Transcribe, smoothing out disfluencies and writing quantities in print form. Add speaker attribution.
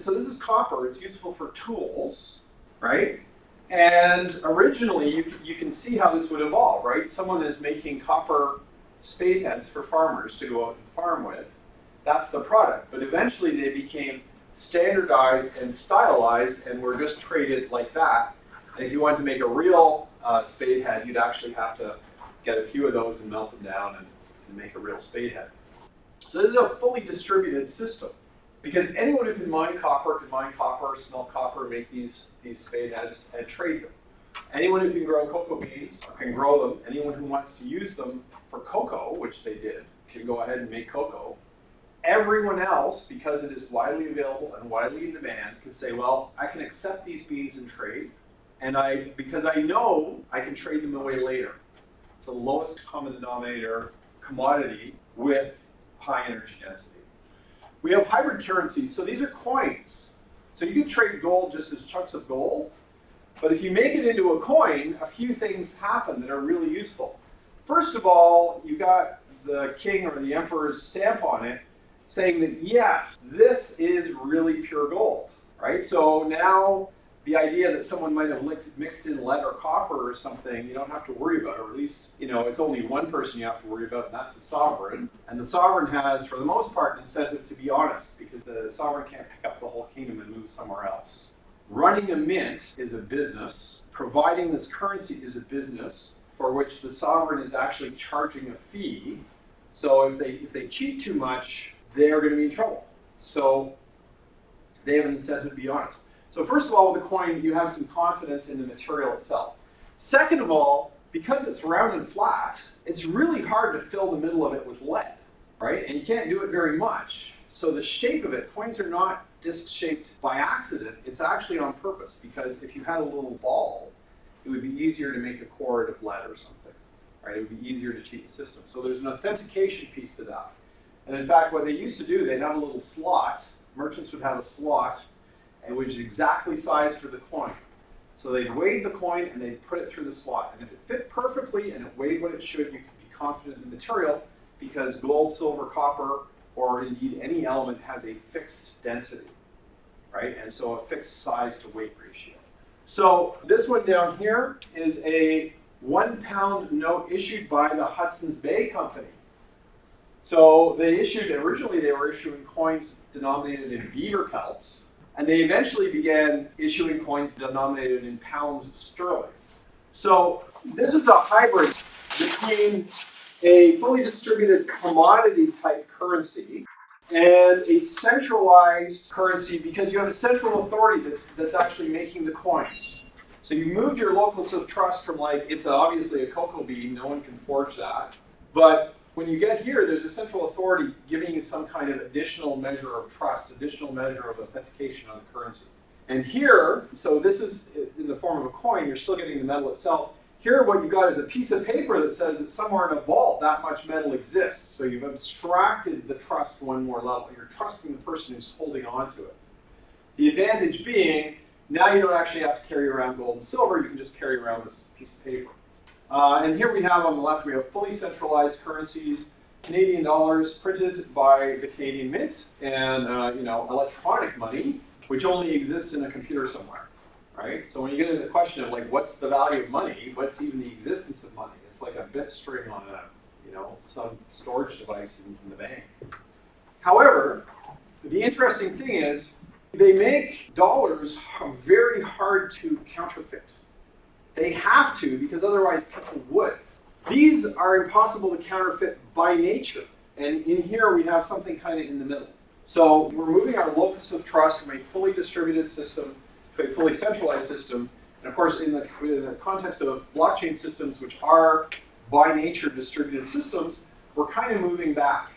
Speaker 1: so this is copper. It's useful for tools, right? And originally, you can see how this would evolve, right? Someone is making copper spade heads for farmers to go out and farm with. That's the product. But eventually, they became standardized and stylized and were just traded like that. And if you wanted to make a real spade head, you'd actually have to get a few of those and melt them down and make a real spade head. So this is a fully distributed system. Because anyone who can mine copper, smelt copper, make these spade heads, and trade them. Anyone who can grow cocoa beans can grow them. Anyone who wants to use them for cocoa, which they did, can go ahead and make cocoa. Everyone else, because it is widely available and widely in demand, can say, well, I can accept these beans and trade, and because I know I can trade them away later. It's the lowest common denominator commodity with high energy density. We have hybrid currencies, so these are coins. So you can trade gold just as chunks of gold, but if you make it into a coin, a few things happen that are really useful. First of all, you got the king or the emperor's stamp on it saying that, yes, this is really pure gold, right? So now the idea that someone might have mixed in lead or copper or something, you don't have to worry about, or at least, it's only one person you have to worry about, and that's the sovereign. And the sovereign has, for the most part, an incentive to be honest, because the sovereign can't pick up the whole kingdom and move somewhere else. Running a mint is a business. Providing this currency is a business for which the sovereign is actually charging a fee. So if they cheat too much, they're going to be in trouble. So they have an incentive to be honest. So first of all, with a coin, you have some confidence in the material itself. Second of all, because it's round and flat, it's really hard to fill the middle of it with lead, right? And you can't do it very much. So the shape of it, coins are not disc-shaped by accident. It's actually on purpose, because if you had a little ball, it would be easier to make a cord of lead or something, right? It would be easier to cheat the system. So there's an authentication piece to that. And in fact, what they used to do, they'd have a little slot. Merchants would have a slot, and which is exactly sized for the coin. So they'd weigh the coin and they'd put it through the slot. And if it fit perfectly and it weighed what it should, you could be confident in the material, because gold, silver, copper, or indeed any element has a fixed density, right? And so a fixed size to weight ratio. So this one down here is a 1 pound note issued by the Hudson's Bay Company. So originally they were issuing coins denominated in beaver pelts, and they eventually began issuing coins denominated in pounds sterling. So this is a hybrid between a fully distributed commodity type currency and a centralized currency, because you have a central authority that's actually making the coins. So you moved your locus of trust from, like, it's obviously a cocoa bean, no one can forge that. But when you get here, there's a central authority giving you some kind of additional measure of trust, additional measure of authentication on the currency. And here, so this is in the form of a coin, you're still getting the metal itself. Here what you've got is a piece of paper that says that somewhere in a vault that much metal exists. So you've abstracted the trust one more level. You're trusting the person who's holding on to it. The advantage being, now you don't actually have to carry around gold and silver, you can just carry around this piece of paper. And here we have on the left, we have fully centralized currencies, Canadian dollars printed by the Canadian Mint, and electronic money, which only exists in a computer somewhere, right? So when you get into the question of, like, what's the value of money, what's even the existence of money? It's like a bit string on some storage device in the bank. However, the interesting thing is they make dollars very hard to counterfeit. They have to, because otherwise people would. These are impossible to counterfeit by nature. And in here we have something kind of in the middle. So we're moving our locus of trust from a fully distributed system to a fully centralized system. And of course, in the context of blockchain systems, which are by nature distributed systems, we're kind of moving back.